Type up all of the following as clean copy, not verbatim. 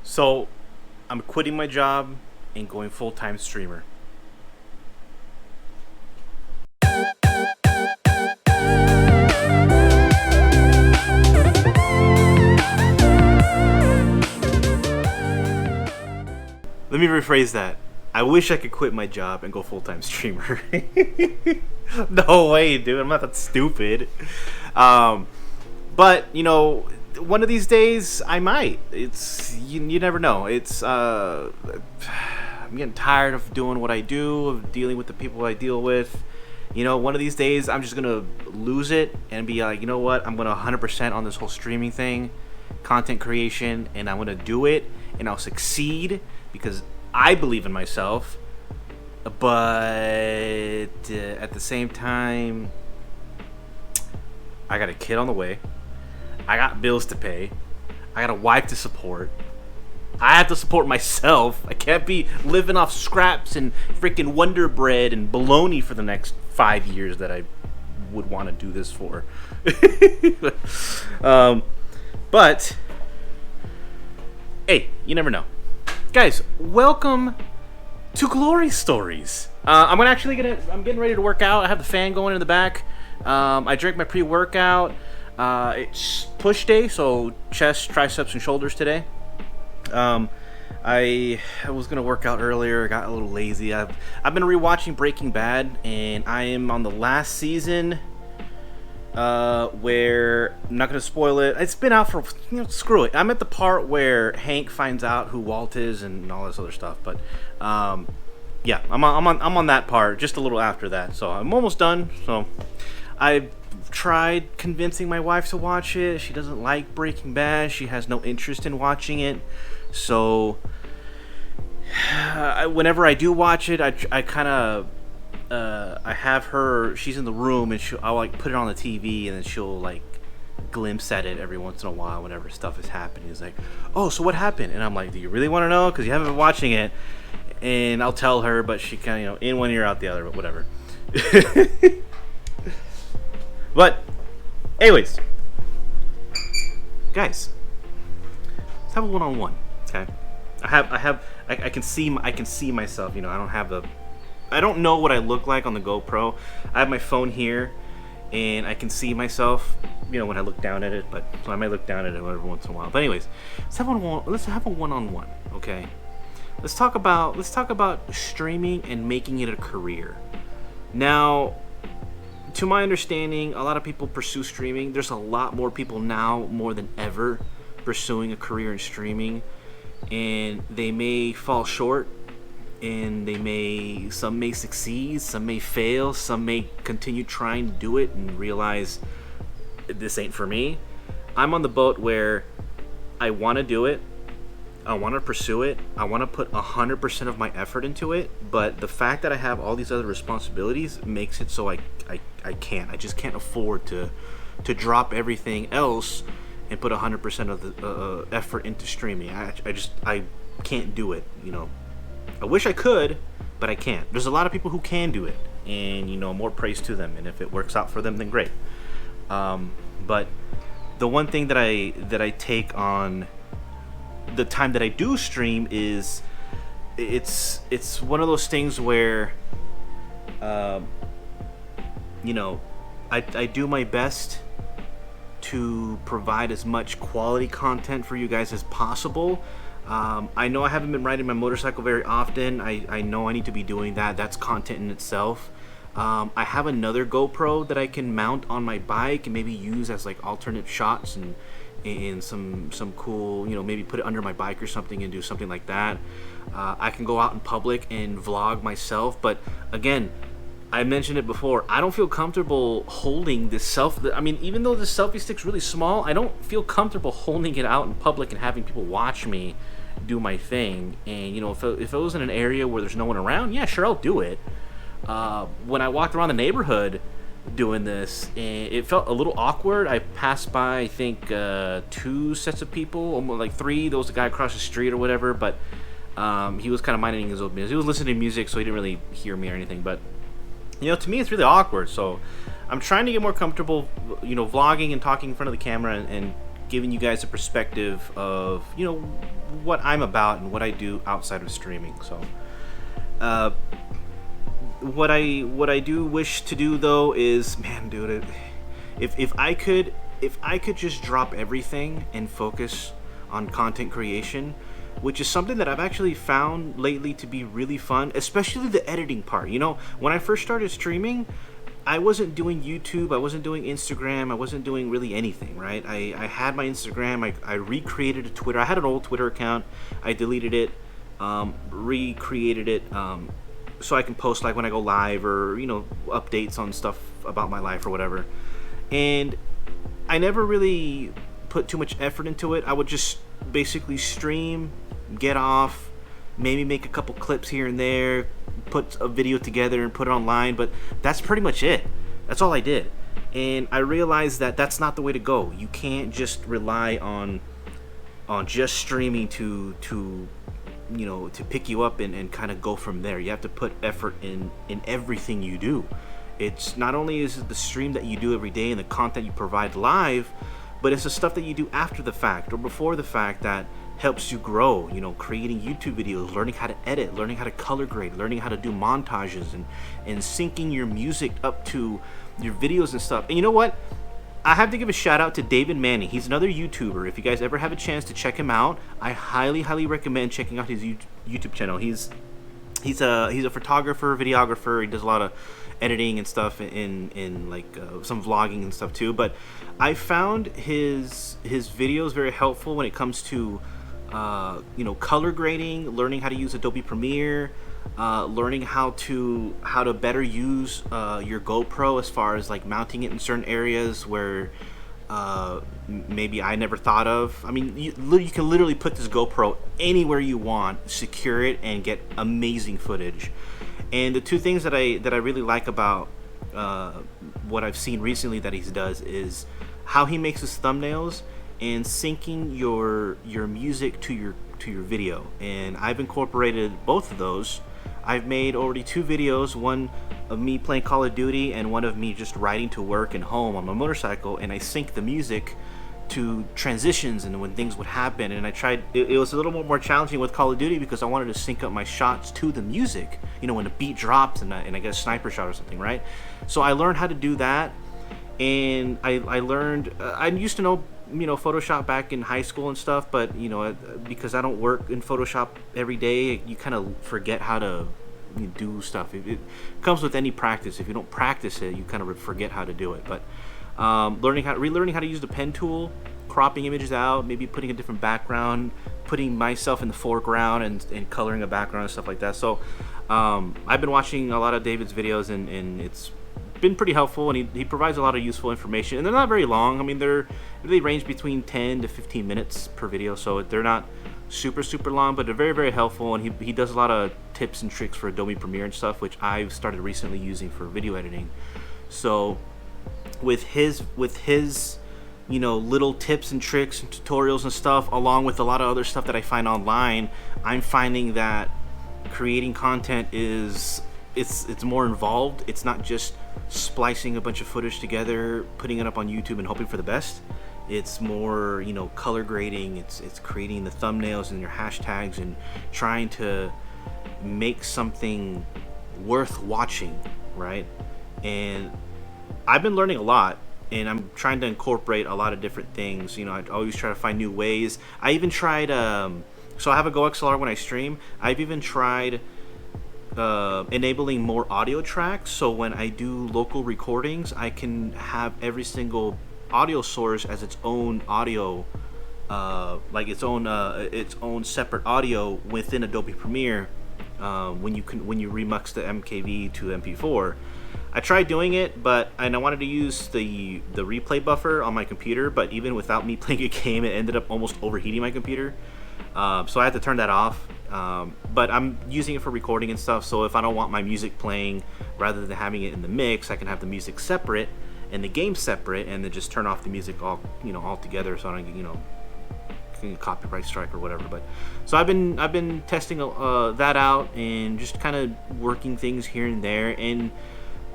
So I'm quitting my job and going full-time streamer. Let me rephrase that. I wish I could quit my job and go full-time streamer. No way, dude. I'm not that stupid. Um, but one of these days I might. You never know. I'm getting tired of doing what I do, of dealing with the people I deal with. One of these days I'm just gonna lose it and be like, you know what? I'm gonna 100% on this whole streaming thing, content creation, and I'm gonna do it, and I'll succeed because I believe in myself. But at the same time, I got a kid on the way. I got bills to pay. I got a wife to support. I have to support myself. I can't be living off scraps and freaking Wonder Bread and bologna for the next 5 years that I would want to do this for. But hey, you never know, guys. Welcome to Glory Stories. I'm getting ready to work out. I have the fan going in the back. I drank my pre-workout. It's push day, so chest, triceps, and shoulders today. I was gonna work out earlier. Got a little lazy. I've been rewatching Breaking Bad, and I am on the last season. Where I'm not gonna spoil it. It's been out for screw it. I'm at the part where Hank finds out who Walt is and all this other stuff. But yeah, I'm on that part. Just a little after that, so I'm almost done. So I tried convincing my wife to watch it. She doesn't like Breaking Bad. She has no interest in watching it. So whenever I do watch it, I kind of I have her. She's in the room, and I'll like put it on the TV, and then she'll like glimpse at it every once in a while whenever stuff is happening. It's like, oh, so what happened? And I'm like, do you really want to know? Because you haven't been watching it. And I'll tell her, but she kind of in one ear out the other. But whatever. But anyways, guys, let's have a one-on-one. Okay, I can see myself. I don't know what I look like on the GoPro. I have my phone here, and I can see myself. When I look down at it, but so I might look down at it every once in a while. But anyways, let's have a one-on-one. Okay, let's talk about streaming and making it a career. Now, to my understanding, a lot of people pursue streaming. There's a lot more people now, more than ever, pursuing a career in streaming, and they may fall short, and some may succeed, some may fail, some may continue trying to do it and realize this ain't for me. I'm on the boat where I want to do it. I want to pursue it. I want to put 100% of my effort into it, but the fact that I have all these other responsibilities makes it so I just can't afford to drop everything else and put 100% of the effort into streaming. I can't do it. I wish I could, but I can't. There's a lot of people who can do it, and more praise to them. And if it works out for them, then great. But the one thing that I take on the time that I do stream is it's one of those things where I do my best to provide as much quality content for you guys as possible. I know I haven't been riding my motorcycle very often. I know I need to be doing that. That's content in itself. I have another GoPro that I can mount on my bike and maybe use as like alternate shots and some cool, maybe put it under my bike or something and do something like that. I can go out in public and vlog myself, but again, I mentioned it before, I don't feel comfortable holding this even though the selfie stick's really small, I don't feel comfortable holding it out in public and having people watch me do my thing. And if it was in an area where there's no one around, yeah, sure, I'll do it. When I walked around the neighborhood doing this, and it felt a little awkward. I passed by, I think, 2 sets of people, almost like 3. There was a guy across the street or whatever, but he was kind of minding his own business. He was listening to music, so he didn't really hear me or anything. But to me, it's really awkward. So I'm trying to get more comfortable, vlogging and talking in front of the camera and giving you guys a perspective of what I'm about and what I do outside of streaming. So what I do wish to do though is, man, dude, if I could just drop everything and focus on content creation, which is something that I've actually found lately to be really fun, especially the editing part. When I first started streaming, I wasn't doing YouTube, I wasn't doing Instagram, I wasn't doing really anything, right? I had my Instagram, I recreated a Twitter. I had an old Twitter account, I deleted it, recreated it, so I can post like when I go live or, updates on stuff about my life or whatever. And I never really put too much effort into it. I would just basically stream, get off, maybe make a couple clips here and there, put a video together and put it online, but that's pretty much it. That's all I did. And I realized that that's not the way to go. You can't just rely on just streaming to pick you up and kind of go from there. You have to put effort in everything you do. It's not only is it the stream that you do every day and the content you provide live, but it's the stuff that you do after the fact or before the fact that helps you grow. Creating YouTube videos, learning how to edit, learning how to color grade, learning how to do montages, and syncing your music up to your videos and stuff. And you know what? I have to give a shout out to David Manning. He's another YouTuber. If you guys ever have a chance to check him out, I highly recommend checking out his YouTube channel. He's a photographer, videographer. He does a lot of editing and stuff in like some vlogging and stuff too. But I found his videos very helpful when it comes to color grading, learning how to use Adobe Premiere, learning how to better use your GoPro as far as like mounting it in certain areas where maybe I never thought of. I mean, you can literally put this GoPro anywhere you want, secure it, and get amazing footage. And the two things that I really like about what I've seen recently that he does is how he makes his thumbnails and syncing your music to your video. And I've incorporated both of those. I've made already 2 videos, one of me playing Call of Duty and one of me just riding to work and home on my motorcycle, and I sync the music to transitions and when things would happen. And I tried, it was a little more challenging with Call of Duty because I wanted to sync up my shots to the music, when the beat drops and I get a sniper shot or something, right? So I learned how to do that. And I learned, I used to know Photoshop back in high school and stuff, but because I don't work in Photoshop every day, you kind of forget how to do stuff. It comes with any practice. If you don't practice it, you kind of forget how to do it. But relearning how to use the pen tool, cropping images out, maybe putting a different background, putting myself in the foreground and coloring a background and stuff like that. So I've been watching a lot of David's videos and it's been pretty helpful, and he provides a lot of useful information, and they're not very long. I mean, they range between 10 to 15 minutes per video, so they're not super long, but they're very helpful. And he does a lot of tips and tricks for Adobe Premiere and stuff, which I've started recently using for video editing. So with his little tips and tricks and tutorials and stuff, along with a lot of other stuff that I find online, I'm finding that creating content it's more involved. It's not just splicing a bunch of footage together, putting it up on YouTube and hoping for the best. It's more, color grading. It's creating the thumbnails and your hashtags and trying to make something worth watching, right? And I've been learning a lot, and I'm trying to incorporate a lot of different things. I always try to find new ways. I even tried, so I have a GoXLR when I stream. I've even tried enabling more audio tracks, so when I do local recordings, I can have every single audio source as its own audio, like its own separate audio within Adobe Premiere. When you remix the MKV to MP4, I tried doing it, but I wanted to use the replay buffer on my computer, but even without me playing a game, it ended up almost overheating my computer. So I had to turn that off. But I'm using it for recording and stuff, so if I don't want my music playing, rather than having it in the mix, I can have the music separate and the game separate, and then just turn off the music all together, so I don't get a copyright strike or whatever. But so I've been testing that out and just kind of working things here and there, and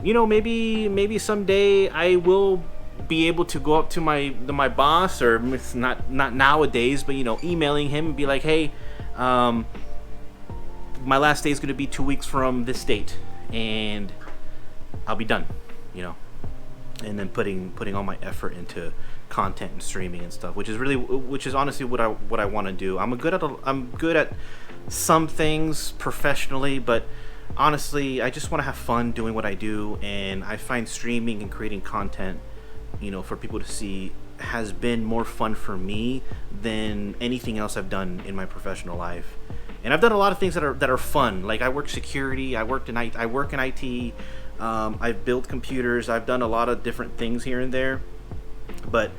maybe someday I will be able to go up to my boss, or it's not nowadays, but emailing him and be like, hey, my last day is going to be 2 weeks from this date, and I'll be done, and then putting all my effort into content and streaming and stuff, which is honestly what I want to do. I'm good at some things professionally, but honestly, I just want to have fun doing what I do, and I find streaming and creating content, for people to see, has been more fun for me than anything else I've done in my professional life. And I've done a lot of things that are fun. Like I work security, I work in IT, I've built computers, I've done a lot of different things here and there. But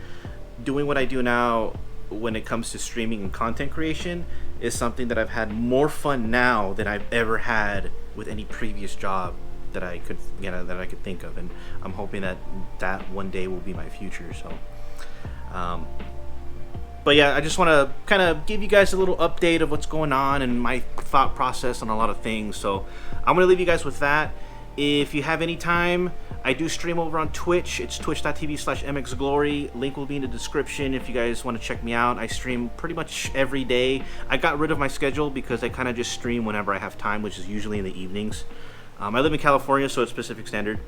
doing what I do now when it comes to streaming and content creation is something that I've had more fun now than I've ever had with any previous job that I could think of, and I'm hoping that one day will be my future. So but yeah, I just want to kind of give you guys a little update of what's going on and my thought process on a lot of things. So I'm going to leave you guys with that. If you have any time, I do stream over on Twitch. It's twitch.tv/MxGlory. Link will be in the description if you guys want to check me out. I stream pretty much every day. I got rid of my schedule because I kind of just stream whenever I have time, which is usually in the evenings. I live in California, so it's Pacific Standard.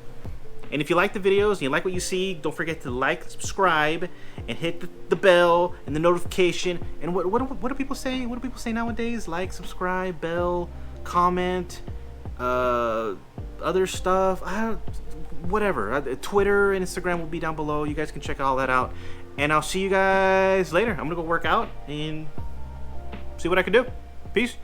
And if you like the videos and you like what you see, don't forget to like, subscribe, and hit the bell and the notification. And what do people say? What do people say nowadays? Like, subscribe, bell, comment, other stuff. Whatever. Twitter and Instagram will be down below. You guys can check all that out. And I'll see you guys later. I'm gonna go work out and see what I can do. Peace.